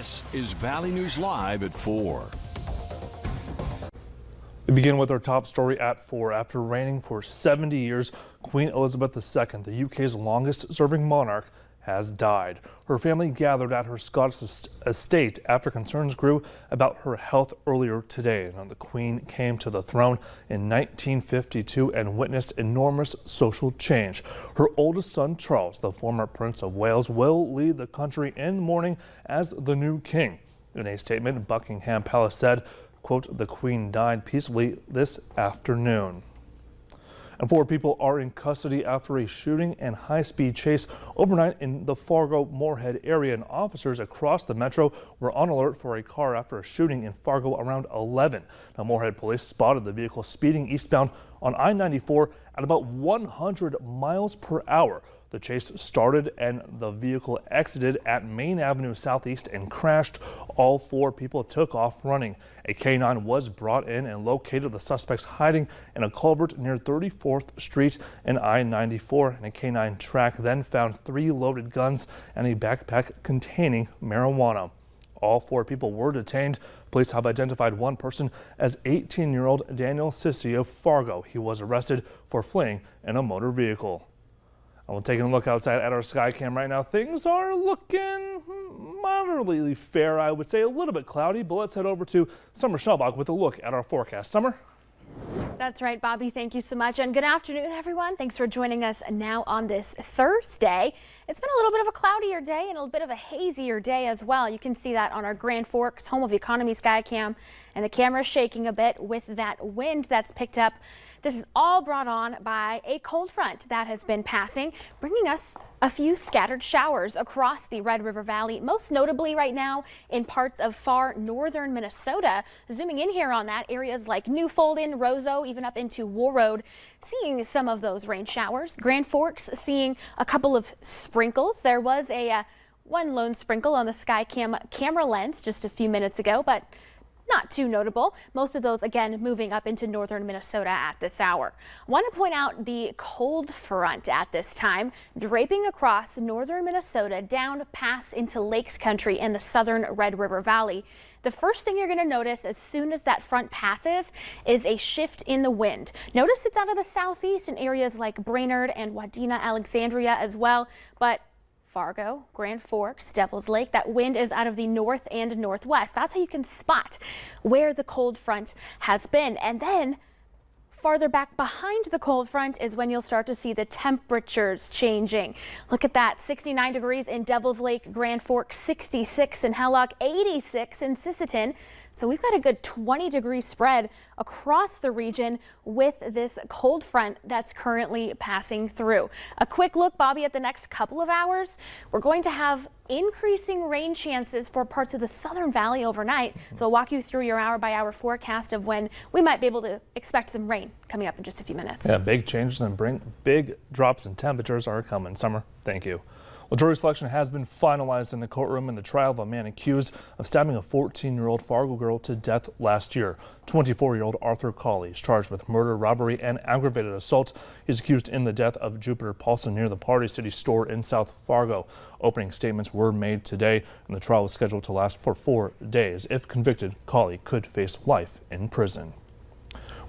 This is Valley News Live at 4. We begin with our top story at 4. After reigning for 70 years, Queen Elizabeth II, the UK's longest-serving monarch, has died. Her family gathered at her Scottish estate after concerns grew about her health earlier today. Now, the Queen came to the throne in 1952 and witnessed enormous social change. Her oldest son, Charles, the former Prince of Wales, will lead the country in mourning as the new king. In a statement, Buckingham Palace said, quote, "The Queen died peacefully this afternoon." And 4 people are in custody after a shooting and high-speed chase overnight in the Fargo-Moorhead area. And officers across the metro were on alert for a car after a shooting in Fargo around 11. Now, Moorhead police spotted the vehicle speeding eastbound on I-94 at about 100 miles per hour. The chase started and the vehicle exited at Main Avenue Southeast and crashed. All 4 people took off running. A K-9 was brought in and located the suspects hiding in a culvert near 34th Street and I-94. And a K-9 track then found 3 loaded guns and a backpack containing marijuana. All 4 people were detained. Police have identified one person as 18-year-old Daniel Sissy of Fargo. He was arrested for fleeing in a motor vehicle. We're taking a look outside at our sky cam right now. Things are looking moderately fair, I would say. A little bit cloudy, but let's head over to Summer Schalbach with a look at our forecast. Summer? That's right, Bobby. Thank you so much. And good afternoon, everyone. Thanks for joining us now on this Thursday. It's been a little bit of a cloudier day and a bit of a hazier day as well. You can see that on our Grand Forks home of economy sky cam, and the camera is shaking a bit with that wind that's picked up. This is all brought on by a cold front that has been passing, bringing us a few scattered showers across the Red River Valley, most notably right now in parts of far northern Minnesota. Zooming in here on that, areas like Newfolden, Roseau, even up into Warroad, seeing some of those rain showers. Grand Forks seeing a couple of sprinkles. There was a one lone sprinkle on the sky camera lens just a few minutes ago, but not too notable. Most of those, again, moving up into northern Minnesota at this hour. I want to point out the cold front at this time, draping across northern Minnesota down past into Lakes Country in the southern Red River Valley. The first thing you're going to notice as soon as that front passes is a shift in the wind. Notice it's out of the southeast in areas like Brainerd and Wadena, Alexandria as well, but Fargo, Grand Forks, Devil's Lake, that wind is out of the north and northwest. That's how you can spot where the cold front has been. And then farther back behind the cold front is when you'll start to see the temperatures changing. Look at that, 69 degrees in Devil's Lake, Grand Forks, 66 in Hellock, 86 in Sisseton. So we've got a good 20-degree spread across the region with this cold front that's currently passing through. A quick look, Bobby, at the next couple of hours. We're going to have increasing rain chances for parts of the Southern Valley overnight. So I'll walk you through your hour-by-hour forecast of when we might be able to expect some rain coming up in just a few minutes. Yeah, big changes and big drops in temperatures are coming. Summer, thank you. Well, jury selection has been finalized in the courtroom in the trial of a man accused of stabbing a 14-year-old Fargo girl to death last year. 24-year-old Arthur Cawley is charged with murder, robbery, and aggravated assault. He's accused in the death of Jupiter Paulson near the Party City store in South Fargo. Opening statements were made today, and the trial is scheduled to last for 4 days. If convicted, Cawley could face life in prison.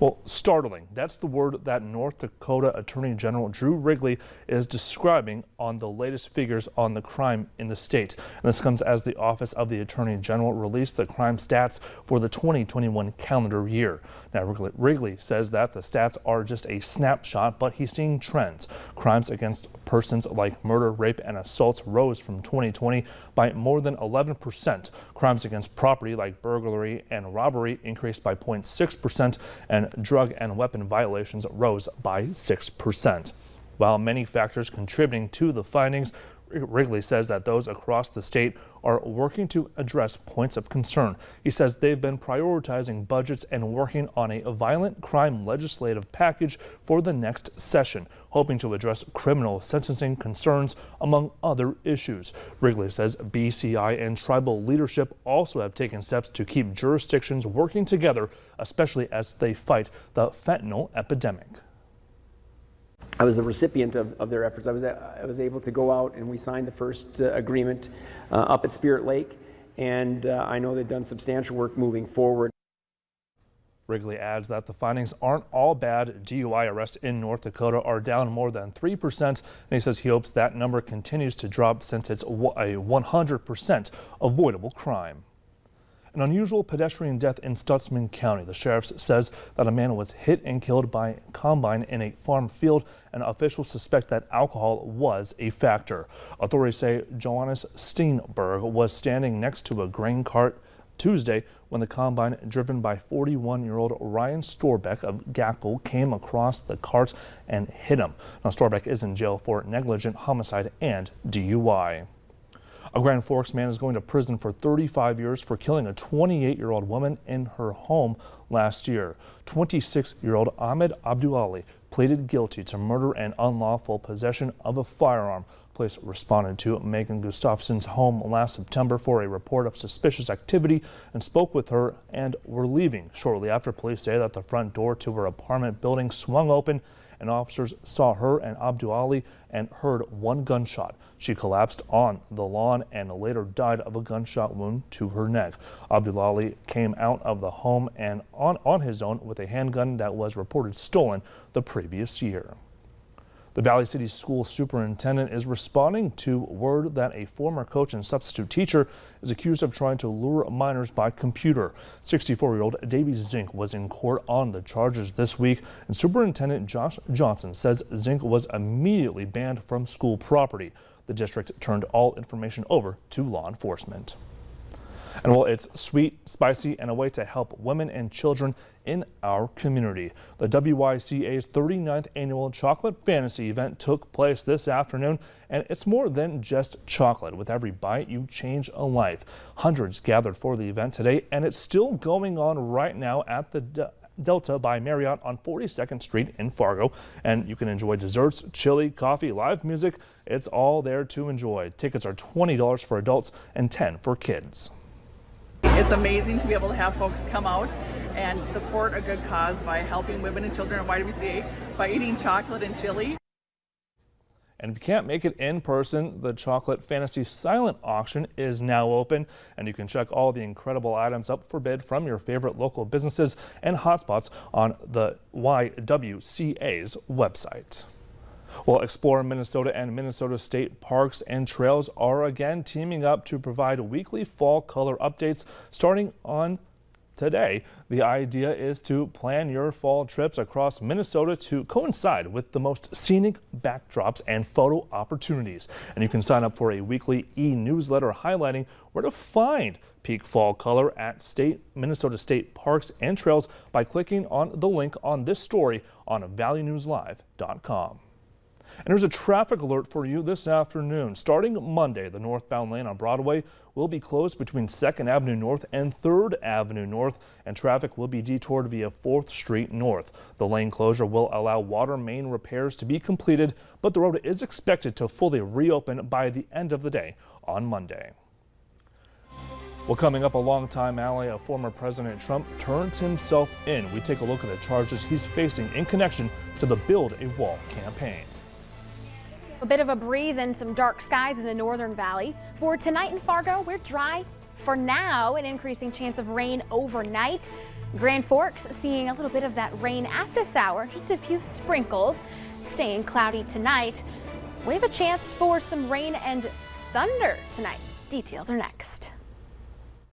Well, startling. That's the word that North Dakota Attorney General Drew Wrigley is describing on the latest figures on the crime in the state. And this comes as the Office of the Attorney General released the crime stats for the 2021 calendar year. Now, Wrigley says that the stats are just a snapshot, but he's seeing trends. Crimes against persons like murder, rape, and assaults rose from 2020 by more than 11%. Crimes against property like burglary and robbery increased by 0.6%, and drug and weapon violations rose by 6%. While many factors contributing to the findings, Wrigley says that those across the state are working to address points of concern. He says they've been prioritizing budgets and working on a violent crime legislative package for the next session, hoping to address criminal sentencing concerns, among other issues. Wrigley says BCI and tribal leadership also have taken steps to keep jurisdictions working together, especially as they fight the fentanyl epidemic. I was the recipient of their efforts. I was able to go out and we signed the first agreement up at Spirit Lake, and I know they've done substantial work moving forward. Wrigley adds that the findings aren't all bad. DUI arrests in North Dakota are down more than 3%, and he says he hopes that number continues to drop since it's a 100% avoidable crime. An unusual pedestrian death in Stutsman County. The sheriff says that a man was hit and killed by a combine in a farm field, and officials suspect that alcohol was a factor. Authorities say Johannes Steenberg was standing next to a grain cart Tuesday when the combine driven by 41-year-old Ryan Storbeck of Gackle came across the cart and hit him. Now, Storbeck is in jail for negligent homicide and DUI. A Grand Forks man is going to prison for 35 years for killing a 28-year-old woman in her home last year. 26-year-old Ahmed Abduali pleaded guilty to murder and unlawful possession of a firearm. Police responded to Megan Gustafson's home last September for a report of suspicious activity and spoke with her and were leaving. Shortly after, police say that the front door to her apartment building swung open and officers saw her and Abduali and heard one gunshot. She collapsed on the lawn and later died of a gunshot wound to her neck. Abduali came out of the home and on his own with a handgun that was reported stolen the previous year. The Valley City School Superintendent is responding to word that a former coach and substitute teacher is accused of trying to lure minors by computer. 64-year-old Davy Zink was in court on the charges this week, and Superintendent Josh Johnson says Zink was immediately banned from school property. The district turned all information over to law enforcement. And well, it's sweet, spicy, and a way to help women and children in our community. The WYCA's 39th annual Chocolate Fantasy event took place this afternoon, and it's more than just chocolate. With every bite, you change a life. Hundreds gathered for the event today, and it's still going on right now at the Delta by Marriott on 42nd Street in Fargo, and you can enjoy desserts, chili, coffee, live music. It's all there to enjoy. Tickets are $20 for adults and $10 for kids. It's amazing to be able to have folks come out and support a good cause by helping women and children at YWCA by eating chocolate and chili. And if you can't make it in person, the Chocolate Fantasy silent auction is now open, and you can check all the incredible items up for bid from your favorite local businesses and hotspots on the YWCA's website. Well, Explore Minnesota and Minnesota State Parks and Trails are again teaming up to provide weekly fall color updates starting on today. The idea is to plan your fall trips across Minnesota to coincide with the most scenic backdrops and photo opportunities. And you can sign up for a weekly e-newsletter highlighting where to find peak fall color at Minnesota State Parks and Trails by clicking on the link on this story on valleynewslive.com. And there's a traffic alert for you this afternoon. Starting Monday, the northbound lane on Broadway will be closed between 2nd Avenue North and 3rd Avenue North, and traffic will be detoured via 4th Street North. The lane closure will allow water main repairs to be completed, but the road is expected to fully reopen by the end of the day on Monday. Well, coming up, a longtime ally of former President Trump turns himself in. We take a look at the charges he's facing in connection to the Build a Wall campaign. A bit of a breeze and some dark skies in the Northern Valley. For tonight in Fargo, we're dry for now, an increasing chance of rain overnight. Grand Forks seeing a little bit of that rain at this hour, just a few sprinkles. Staying cloudy tonight. We have a chance for some rain and thunder tonight. Details are next.